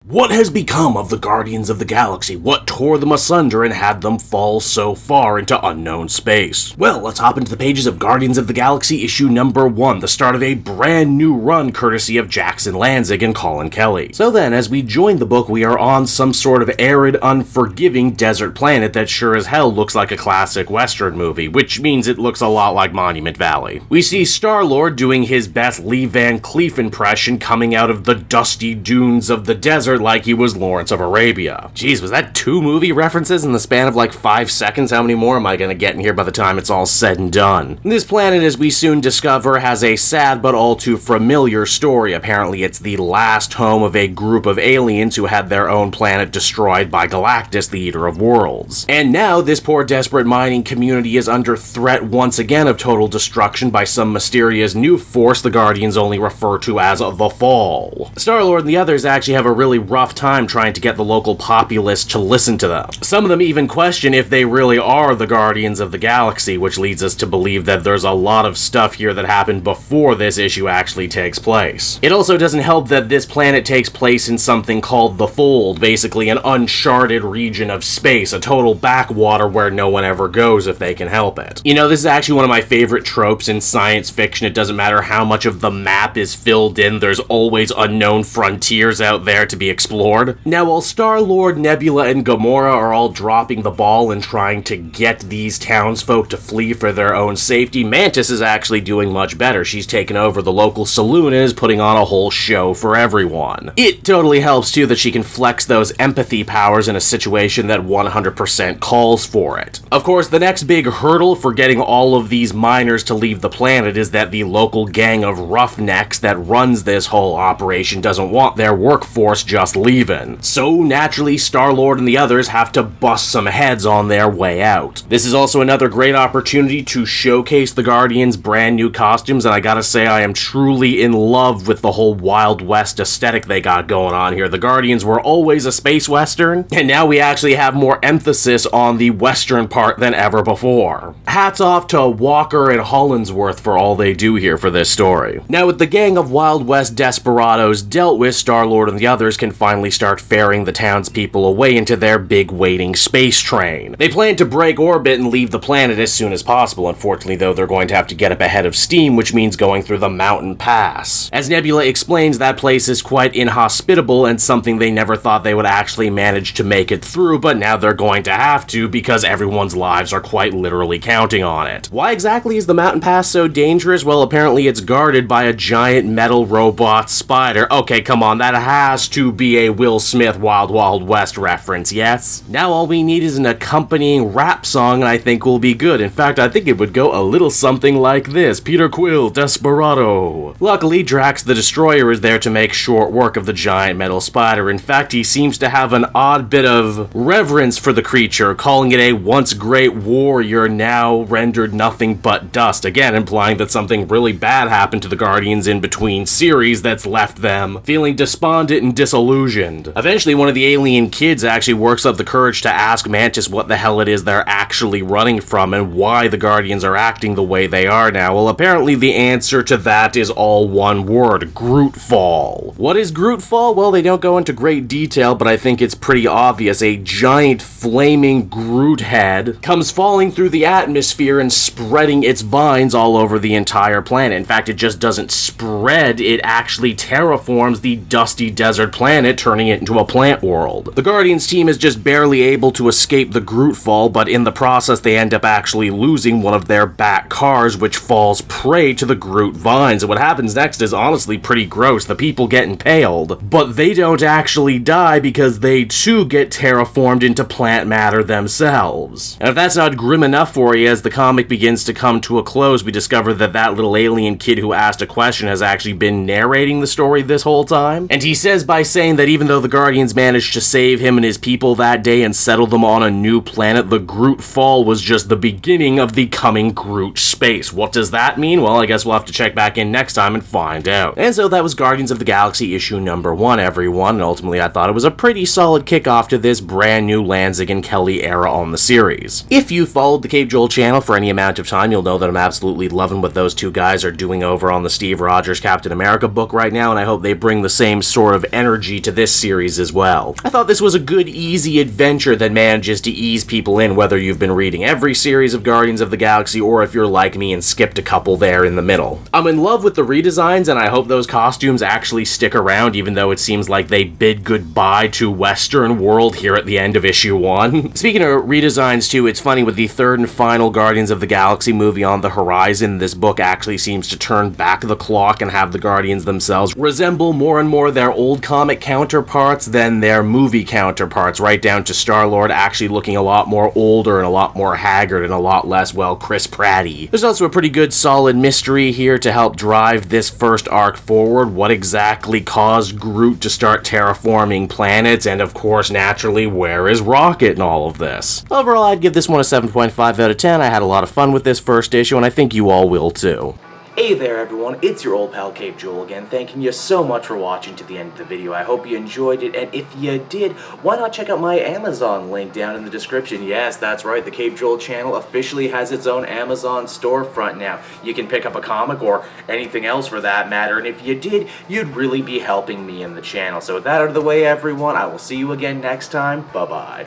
What has become of the Guardians of the Galaxy? What tore them asunder and had them fall so far into unknown space? Well, let's hop into the pages of Guardians of the Galaxy issue number 1, the start of a brand new run courtesy of Jackson LANZING and Colin Kelly. So then, as we join the book, we are on some sort of arid, unforgiving desert planet that sure as hell looks like a classic Western movie, which means it looks a lot like Monument Valley. We see Star-Lord doing his best Lee Van Cleef impression coming out of the dusty dunes of the desert like he was Lawrence of Arabia. Jeez, was that 2 movie references in the span of like 5 seconds? How many more am I gonna get in here by the time it's all said and done? This planet, as we soon discover, has a sad but all too familiar story. Apparently it's the last home of a group of aliens who had their own planet destroyed by Galactus, the Eater of Worlds. And now this poor desperate mining community is under threat once again of total destruction by some mysterious new force the Guardians only refer to as the Fall. Star-Lord and the others actually have a really rough time trying to get the local populace to listen to them. Some of them even question if they really are the Guardians of the Galaxy, which leads us to believe that there's a lot of stuff here that happened before this issue actually takes place. It also doesn't help that this planet takes place in something called the Fold, basically an uncharted region of space, a total backwater where no one ever goes if they can help it. You know, this is actually one of my favorite tropes in science fiction. It doesn't matter how much of the map is filled in, there's always unknown frontiers out there to be explored. Now, while Star-Lord, Nebula, and Gamora are all dropping the ball and trying to get these townsfolk to flee for their own safety, Mantis is actually doing much better. She's taken over the local saloon and is putting on a whole show for everyone. It totally helps, too, that she can flex those empathy powers in a situation that 100% calls for it. Of course, the next big hurdle for getting all of these miners to leave the planet is that the local gang of roughnecks that runs this whole operation doesn't want their workforce just leaving. So naturally, Star-Lord and the others have to bust some heads on their way out. This is also another great opportunity to showcase the Guardians' brand new costumes, and I gotta say I am truly in love with the whole Wild West aesthetic they got going on here. The Guardians were always a space western, and now we actually have more emphasis on the western part than ever before. Hats off to Walker and Hollinsworth for all they do here for this story. Now, with the gang of Wild West desperados dealt with, Star-Lord and the others can finally start ferrying the townspeople away into their big waiting space train. They plan to break orbit and leave the planet as soon as possible. Unfortunately, though, they're going to have to get up ahead of steam, which means going through the mountain pass. As Nebula explains, that place is quite inhospitable and something they never thought they would actually manage to make it through, but now they're going to have to because everyone's lives are quite literally counting on it. Why exactly is the mountain pass so dangerous? Well, apparently it's guarded by a giant metal robot spider. Okay, come on, that has to be a Will Smith Wild Wild West reference, yes? Now all we need is an accompanying rap song and I think we'll be good. In fact, I think it would go a little something like this. Peter Quill, Desperado. Luckily, Drax the Destroyer is there to make short work of the giant metal spider. In fact, he seems to have an odd bit of reverence for the creature, calling it a once great warrior now rendered nothing but dust, again implying that something really bad happened to the Guardians in between series that's left them feeling despondent and disillusioned. Eventually, one of the alien kids actually works up the courage to ask Mantis what the hell it is they're actually running from and why the Guardians are acting the way they are now. Well, apparently the answer to that is all one word: Grootfall. What is Grootfall? Well, they don't go into great detail, but I think it's pretty obvious. A giant flaming Groot head comes falling through the atmosphere and spreading its vines all over the entire planet. In fact, it just doesn't spread, it actually terraforms the dusty desert planet, turning it into a plant world. The Guardians team is just barely able to escape the Grootfall, but in the process they end up actually losing one of their back cars, which falls prey to the Groot vines. And what happens next is honestly pretty gross. The people get impaled, but they don't actually die because they too get terraformed into plant matter themselves. And if that's not grim enough for you, as the comic begins to come to a close, we discover that that little alien kid who asked a question has actually been narrating the story this whole time. And he says by saying that even though the Guardians managed to save him and his people that day and settle them on a new planet, the Grootfall was just the beginning of the coming Groot space. What does that mean? Well, I guess we'll have to check back in next time and find out. And so that was Guardians of the Galaxy issue number 1, everyone, and ultimately I thought it was a pretty solid kickoff to this brand new LANZING and Kelly era on the series. If you followed the Cave Joel channel for any amount of time, you'll know that I'm absolutely loving what those two guys are doing over on the Steve Rogers Captain America book right now, and I hope they bring the same sort of energy analogy to this series as well. I thought this was a good, easy adventure that manages to ease people in, whether you've been reading every series of Guardians of the Galaxy or if you're like me and skipped a couple there in the middle. I'm in love with the redesigns, and I hope those costumes actually stick around, even though it seems like they bid goodbye to Western world here at the end of issue 1. Speaking of redesigns too, it's funny, with the third and final Guardians of the Galaxy movie on the horizon, this book actually seems to turn back the clock and have the Guardians themselves resemble more and more their old comic counterparts than their movie counterparts, right down to Star-Lord actually looking a lot more older and a lot more haggard and a lot less, well, Chris Pratty. There's also a pretty good solid mystery here to help drive this first arc forward. What exactly caused Groot to start terraforming planets, and of course, naturally, where is Rocket in all of this? Overall, I'd give this one a 7.5 out of 10. I had a lot of fun with this first issue, and I think you all will too. Hey there everyone, it's your old pal Cape Joel again, thanking you so much for watching to the end of the video. I hope you enjoyed it, and if you did, why not check out my Amazon link down in the description. Yes, that's right, the Cape Joel channel officially has its own Amazon storefront now. You can pick up a comic or anything else for that matter, and if you did, you'd really be helping me in the channel. So with that out of the way everyone, I will see you again next time. Bye-bye.